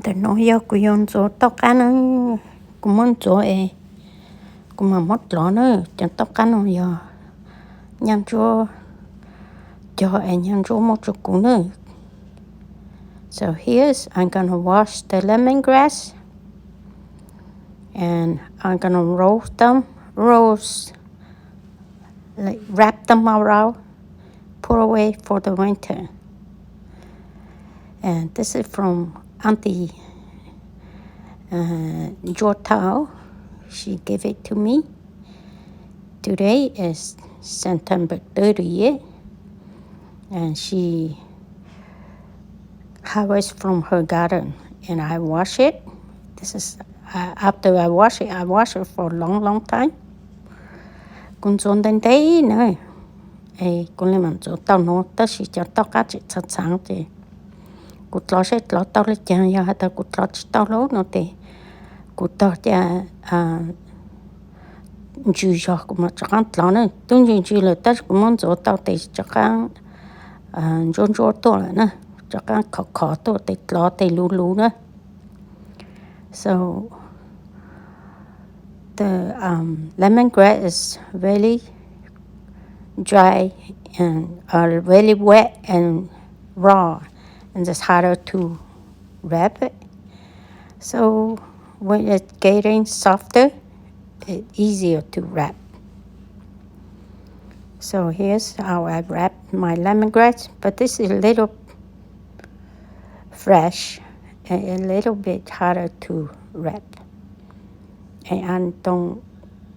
để nói yêu của yon chỗ tóc cá nó cũng muốn chỗ ấy cũng mà mất lọ nữa chẳng tóc cá nó giờ nhăn chỗ cho anh nhăn chỗ một chỗ cũng nữa. So here's I'm gonna wash the lemongrass and I'm gonna roast, like wrap them around, put away for the winter. And this is from Auntie Jortao. She gave it to me. Today is September 30th, and she harvests from her garden, and I wash it. This is after I wash it for a long time. Cũng trốn đến đấy nữa. Cũng lên mình chỗ tao nó tao chỉ cho tao cá chỉ thật sáng thì cũng lo sẽ lo tao lên chàng ya tao cũng lo chỉ tao lố nó thì cũng tao cha chú cho cũng mà chắc ăn lo nữa tung chuyện chú là tao cũng muốn chỗ tao thì chắc ăn rôn tôi là nữa chắc ăn khó tôi thì lo thì lú nữa. So the lemongrass is really dry and really wet and raw, and it's harder to wrap it. So when it's getting softer, it's easier to wrap. So here's how I wrap my lemongrass, but this is a little fresh and a little bit harder to wrap. And I don't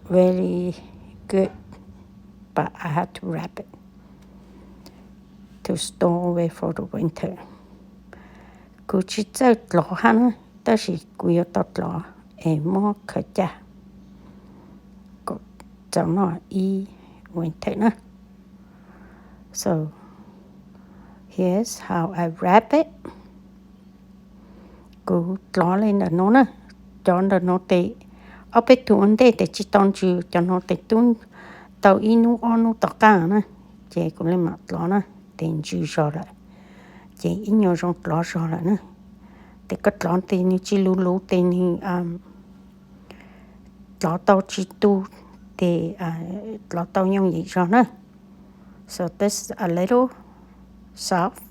really good, but I have to wrap it to store away for the winter. Cứ chỉ chơi lọ hắn, ta chỉ quý tọt lọ, mua khởi cha, có cháu nó winter nữa. So here's how I wrap it. Cứ lọ lên là nó nè, cho nó tệ. Ở bên tuần đây để chỉ tông chú cho nó tệ tuần tàu inu onu tọt cả nè, chị cũng lên mặt lọ nè, tiền chú cho lại, chị ít nhiều trong lọ cho lại nè. Thì cất lọ thì như chỉ lú thì như lọ tàu chỉ tu thì lọ tàu nhung gì cho nữa. So this is a little soft.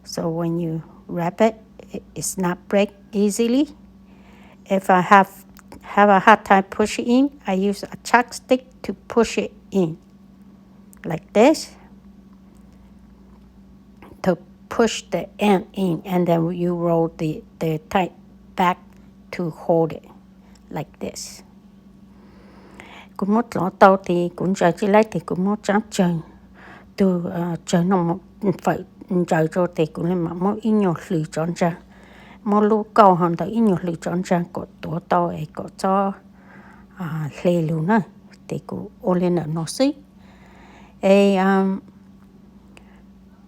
So when you wrap it, it's not break easily. If I have a hard time pushing in, I use a chopstick to push it in, like this, to push the end in, and then you roll the tight back to hold it, like this. Cũng mất lọ tàu thì cũng trời chỉ lấy thì cũng mất trắng trời, từ trời nó phải trời rồi thì cũng lên mà mất ít nhiều lì chọn ra, mất lú cầu hòn tới ít nhiều lì chọn ra có tổ tàu ấy có cho lê luôn nữa thì cũng ô lên ở nó xí.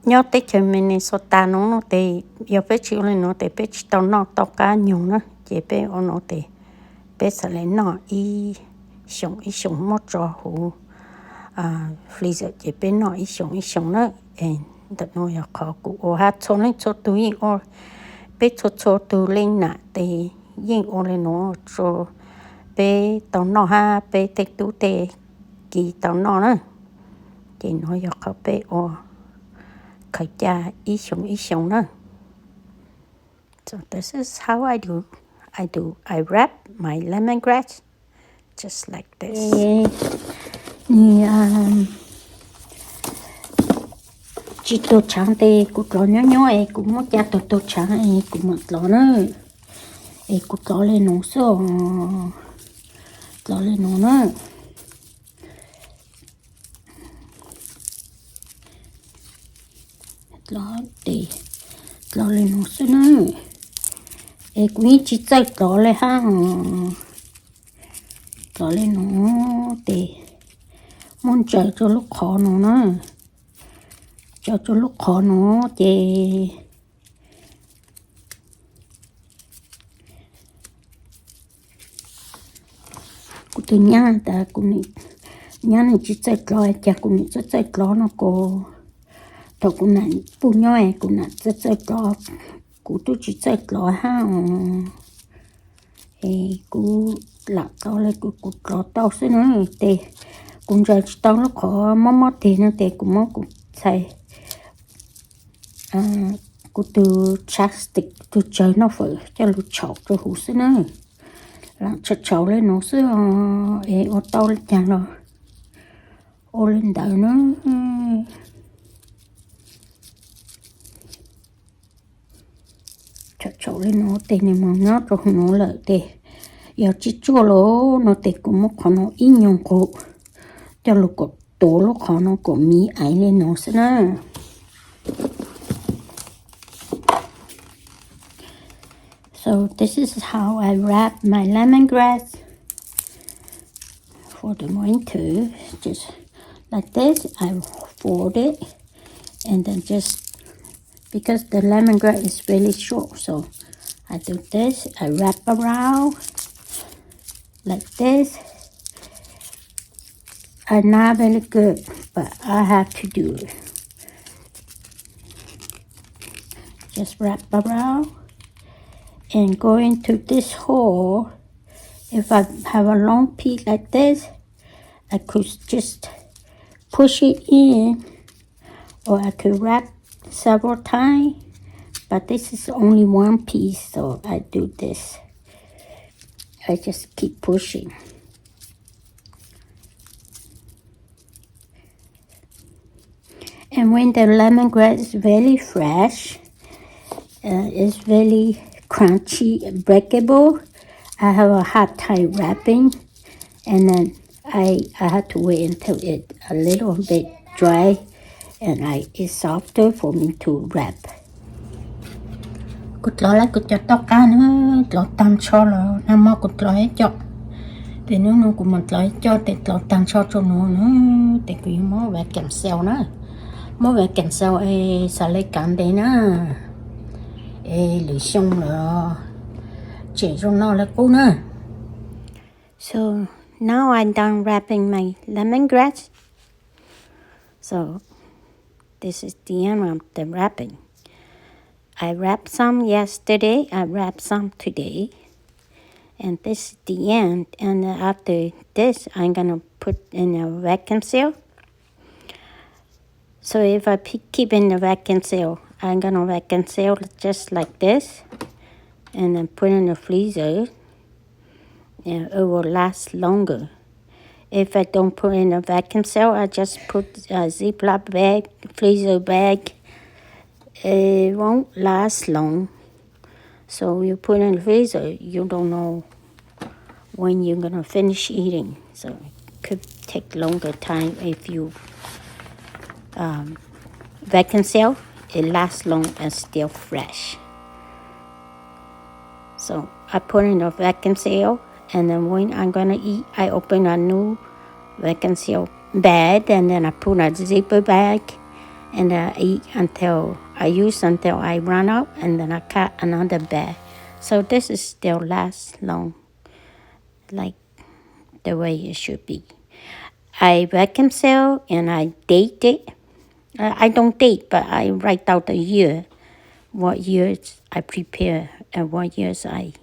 Nhớ tới chơi Minnesota nó thì giờ bé chịu lên nó thì bé tao nó tao cá nhiều nữa, chỉ bé ở nó thì bé sẽ lên nó ý sống mất cho hủ freezer chỉ bé nó ý sống nữa, đặt nó giờ khó cụ ô hát cho lên cho túi ô bé cho túi lên nè thì yên ô lên nó cho bé tao nó ha bé tết tú tê kỳ tao nó nữa thì nó giờ khó bé ô khởi cha ý sống nữa. So this is how I do. I wrap my lemongrass just like this. Chỉ tô trắng thì cũng lọ nhỏ ấy cũng mất cha tô trắng ấy cũng mất lọ nữa. Ấy cũng lọ lên nó số, lọ lên nó nữa. Lọ lên nó số nữa. Ấy cũng chỉ chạy lọ lên ha. Lọ lên nó thì muốn chạy cho lúc khó nó nữa. Cho lúc khó nó thì cũng từ nhà ta cũng nhà này chỉ chạy lò chả cũng chạy lò nó có tao cũng nãy bu nhoi cũng nãy chạy lò cú tôi chỉ chạy lọ ha thì cú lạc cao lên cú lọ tao xí nữa thì cũng giờ tao nó khó mất tiền nó thì cũng mất cũng chạy cú từ chapstick từ chơi nó phải cho lụt chọc cho hú xí nữa là chọc lên nó xí ô tao lên chẳng rồi ô lên đời nó chọc lên nó thì này mà nó rồi nó lợi thì giờ chỉ cho nó thì cũng mất khó nó ít nhung cổ cho lục cổ tổ lúc khó nó cổ mí ấy lên nó xí nữa. So this is how I wrap my lemongrass for the winter. Just like this, I fold it and then just because the lemongrass is really short, so I do this. I wrap around like this. I'm not very good, but I have to do it. Just wrap around and go into this hole. If I have a long piece like this, I could just push it in, or I could wrap several times, but this is only one piece, so I do this. I just keep pushing. And when the lemongrass is very fresh, it's very crunchy and breakable, I have a hard time wrapping, and then I have to wait until it's a little bit dry and it's softer for me to wrap. Cút ló lại cút cho tóc cá nữa, ló tăng cho là nam mô cút ló hết cho. Thì nếu nó cũng một ló cho thì ló tăng cho nó nữa, thì cũng mó vẽ kèm xeo nữa. Mó vẽ kèm xeo xả lấy cán đấy nữa. Lì xong rồi chỉ cho nó là cô nữa. So now I'm done wrapping my lemongrass. So this is the end of the wrapping. I wrapped some yesterday, I wrapped some today. And this is the end. And after this, I'm going to put in a vacuum seal. So if I keep in the vacuum seal, I'm going to vacuum seal just like this. And then put in the freezer. And it will last longer. If I don't put in a vacuum seal, I just put a Ziploc bag, freezer bag. It won't last long. So you put in the freezer, you don't know when you're going to finish eating. So it could take longer time if you vacuum seal. It lasts long and still fresh. So I put in a vacuum seal, and then when I'm going to eat, I open a new vacuum seal bag, and then I put a zipper bag, and I eat until I run out, and then I cut another bag. So this is still lasts long, like the way it should be. I vacuum seal and I date it. I don't date, but I write out the year, what years I prepare and what years I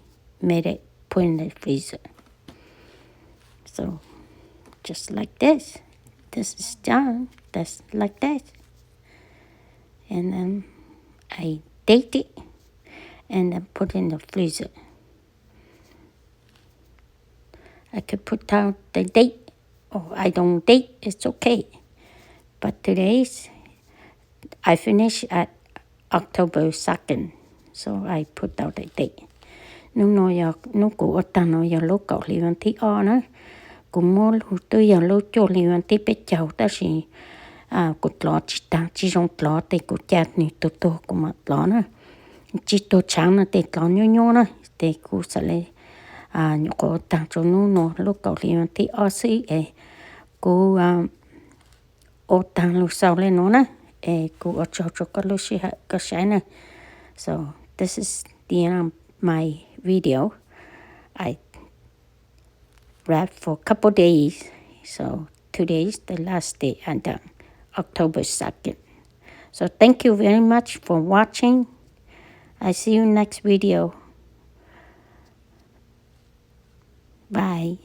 made it, put in the freezer. So just like this. This is done. That's like that. And then I date it and then put in the freezer. I could put down the date, or I don't date, it's okay. But today's, I finished at October 2nd, so I put out the date. Nó cũng ở tầng nó giờ lúc cậu li văn tí o nữa, cũng mua tôi giờ lúc cho li văn tí bé cháu ta chỉ cột lọ chỉ tăng chỉ trong lọ thì cột chặt này tôi cũng mặc lọ nữa, chỉ tôi trắng là thì lọ nhô nữa, thì cũng sẽ lấy nhổ có tăng cho nó lúc cậu li văn tí o xí cô ô tăng lúc sau lên nó nữa, cô ở cho cái lúc xí cái sáng này. So this is the end of my video. I wrapped for a couple days, so today is the last day I'm done, October 2nd. So thank you very much for watching. I see you next video. Bye.